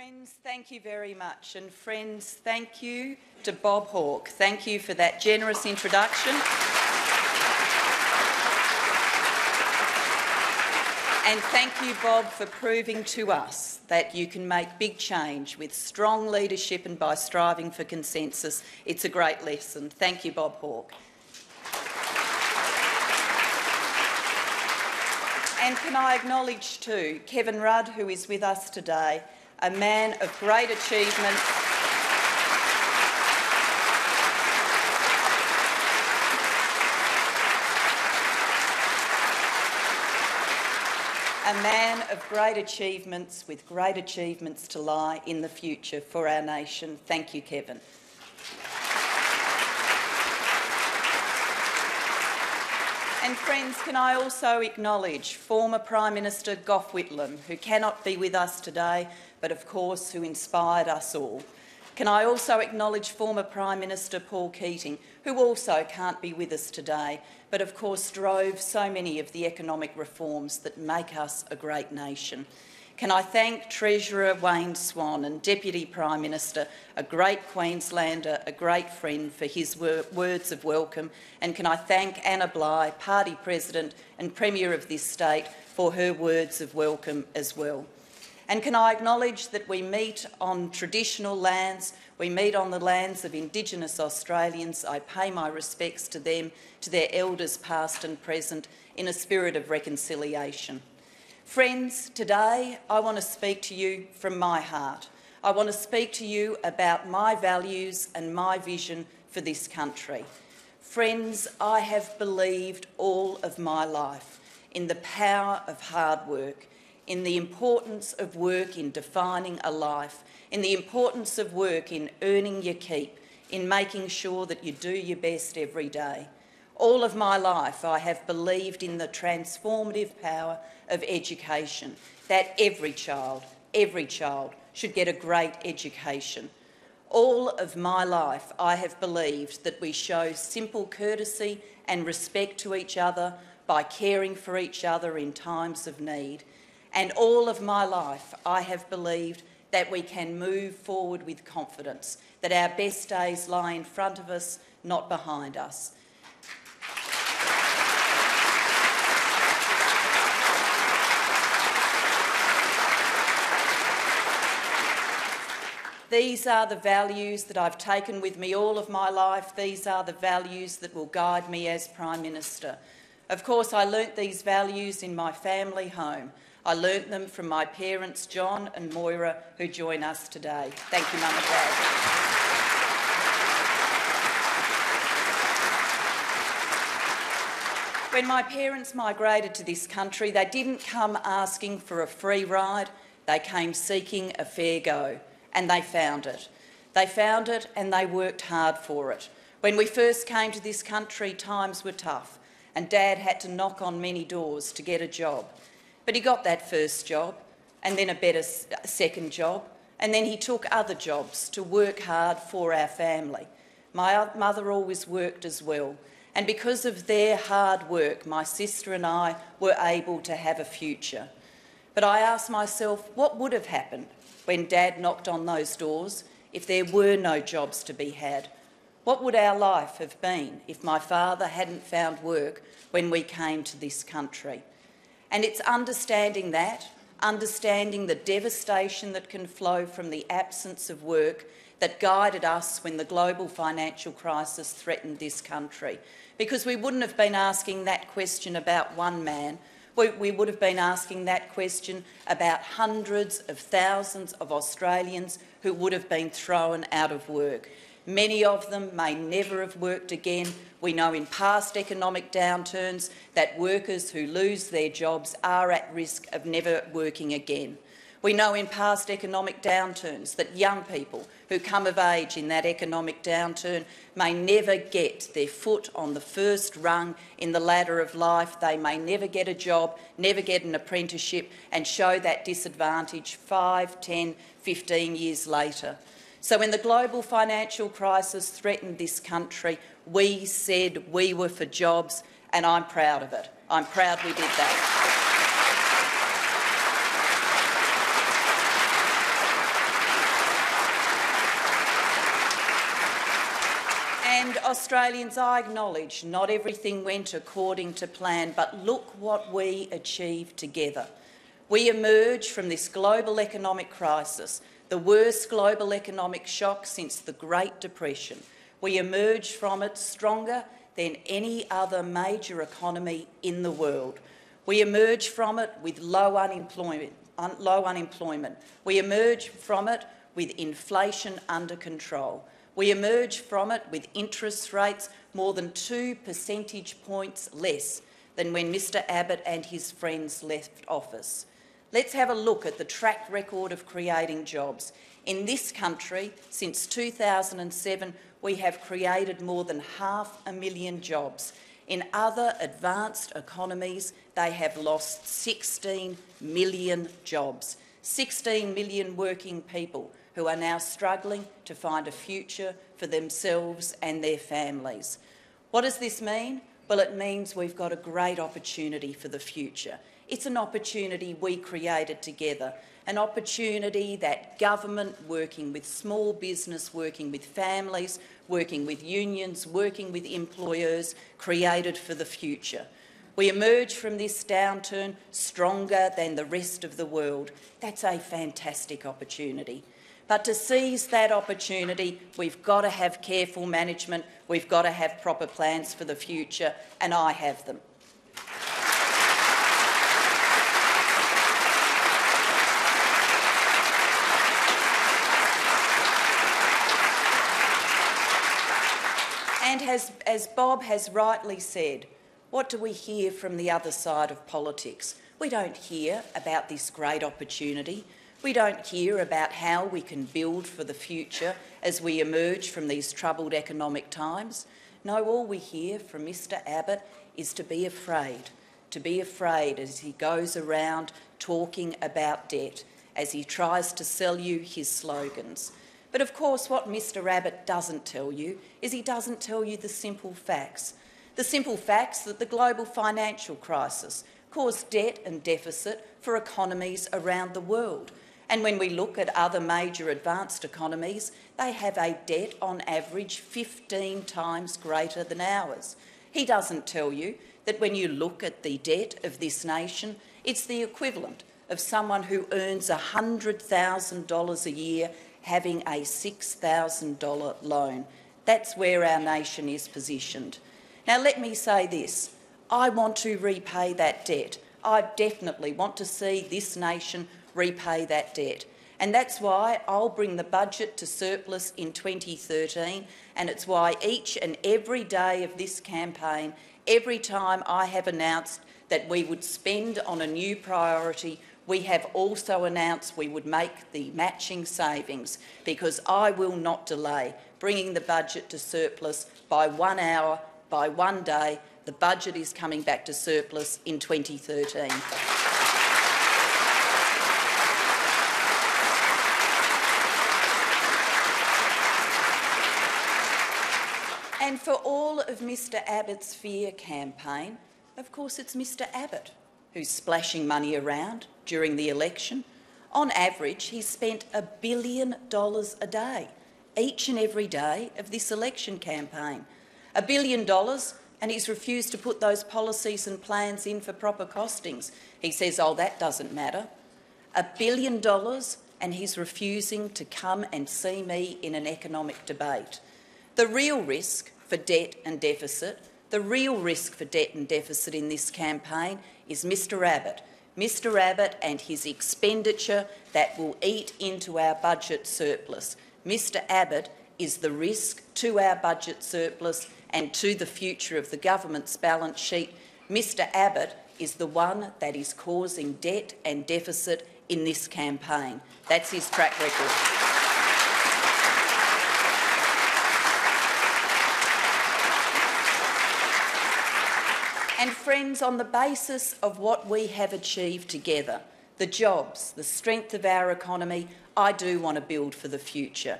Friends, thank you very much. And friends, thank you to Bob Hawke. Thank you for that generous introduction. And thank you, Bob, for proving to us that you can make big change with strong leadership and by striving for consensus. It's a great lesson. Thank you, Bob Hawke. And can I acknowledge too Kevin Rudd, who is with us today, a man of great achievement, with great achievements to lie in the future for our nation. Thank you, Kevin. And friends, can I also acknowledge former Prime Minister Gough Whitlam, who cannot be with us today, but of course who inspired us all. Can I also acknowledge former Prime Minister Paul Keating, who also can't be with us today, but of course drove so many of the economic reforms that make us a great nation. Can I thank Treasurer Wayne Swan and Deputy Prime Minister, a great Queenslander, a great friend, for his words of welcome, and can I thank Anna Bligh, Party President and Premier of this state, for her words of welcome as well. And can I acknowledge that we meet on traditional lands, we meet on the lands of Indigenous Australians. I pay my respects to them, to their elders past and present, in a spirit of reconciliation. Friends, today I want to speak to you from my heart. I want to speak to you about my values and my vision for this country. Friends, I have believed all of my life in the power of hard work, in the importance of work in defining a life, in the importance of work in earning your keep, in making sure that you do your best every day. All of my life I have believed in the transformative power of education, that every child should get a great education. All of my life I have believed that we show simple courtesy and respect to each other by caring for each other in times of need. And all of my life I have believed that we can move forward with confidence, that our best days lie in front of us, not behind us. These are the values that I've taken with me all of my life. These are the values that will guide me as Prime Minister. Of course, I learnt these values in my family home. I learnt them from my parents, John and Moira, who join us today. Thank you, Mum and Dad. When my parents migrated to this country, they didn't come asking for a free ride. They came seeking a fair go, and they found it. They found it and they worked hard for it. When we first came to this country, times were tough, and Dad had to knock on many doors to get a job. But he got that first job, and then a better second job, and then he took other jobs to work hard for our family. My mother always worked as well, and because of their hard work, my sister and I were able to have a future. But I asked myself, what would have happened when Dad knocked on those doors if there were no jobs to be had? What would our life have been if my father hadn't found work when we came to this country? And it's understanding that, understanding the devastation that can flow from the absence of work, that guided us when the global financial crisis threatened this country. Because we wouldn't have been asking that question about one man. We would have been asking that question about hundreds of thousands of Australians who would have been thrown out of work. Many of them may never have worked again. We know in past economic downturns that workers who lose their jobs are at risk of never working again. We know in past economic downturns that young people who come of age in that economic downturn may never get their foot on the first rung in the ladder of life. They may never get a job, never get an apprenticeship, and show that disadvantage 5, 10, 15 years later. So when the global financial crisis threatened this country, we said we were for jobs, and I'm proud of it. I'm proud we did that. Australians, I acknowledge not everything went according to plan, but look what we achieved together. We emerged from this global economic crisis, the worst global economic shock since the Great Depression. We emerged from it stronger than any other major economy in the world. We emerged from it with low unemployment. We emerged from it with inflation under control. We emerged from it with interest rates more than 2 percentage points less than when Mr Abbott and his friends left office. Let's have a look at the track record of creating jobs. In this country, since 2007, we have created more than 500,000 jobs. In other advanced economies, they have lost 16 million jobs, 16 million working people who are now struggling to find a future for themselves and their families. What does this mean? Well, it means we've got a great opportunity for the future. It's an opportunity we created together, an opportunity that government, working with small business, working with families, working with unions, working with employers, created for the future. We emerge from this downturn stronger than the rest of the world. That's a fantastic opportunity. But to seize that opportunity, we've got to have careful management, we've got to have proper plans for the future, and I have them. And as Bob has rightly said, what do we hear from the other side of politics? We don't hear about this great opportunity. We don't hear about how we can build for the future as we emerge from these troubled economic times. No, all we hear from Mr Abbott is to be afraid as he goes around talking about debt, as he tries to sell you his slogans. But of course, what Mr Abbott doesn't tell you is he doesn't tell you the simple facts. The simple facts that the global financial crisis caused debt and deficit for economies around the world. And when we look at other major advanced economies, they have a debt on average 15 times greater than ours. He doesn't tell you that when you look at the debt of this nation, it's the equivalent of someone who earns $100,000 a year having a $6,000 loan. That's where our nation is positioned. Now, let me say this. I want to repay that debt. I definitely want to see this nation repay that debt. And that's why I'll bring the budget to surplus in 2013, and it's why each and every day of this campaign, every time I have announced that we would spend on a new priority, we have also announced we would make the matching savings, because I will not delay bringing the budget to surplus by 1 hour, by 1 day. The budget is coming back to surplus in 2013. And for all of Mr Abbott's fear campaign, of course it's Mr Abbott who's splashing money around during the election. On average, he spent $1 billion a day, each and every day of this election campaign. $1 billion, and he's refused to put those policies and plans in for proper costings. He says, oh, that doesn't matter. $1 billion, and he's refusing to come and see me in an economic debate. The real risk for debt and deficit, in this campaign is Mr Abbott. Mr Abbott and his expenditure that will eat into our budget surplus. Mr Abbott is the risk to our budget surplus and to the future of the government's balance sheet. Mr Abbott is the one that is causing debt and deficit in this campaign. That's his track record. And friends, on the basis of what we have achieved together, the jobs, the strength of our economy, I do want to build for the future.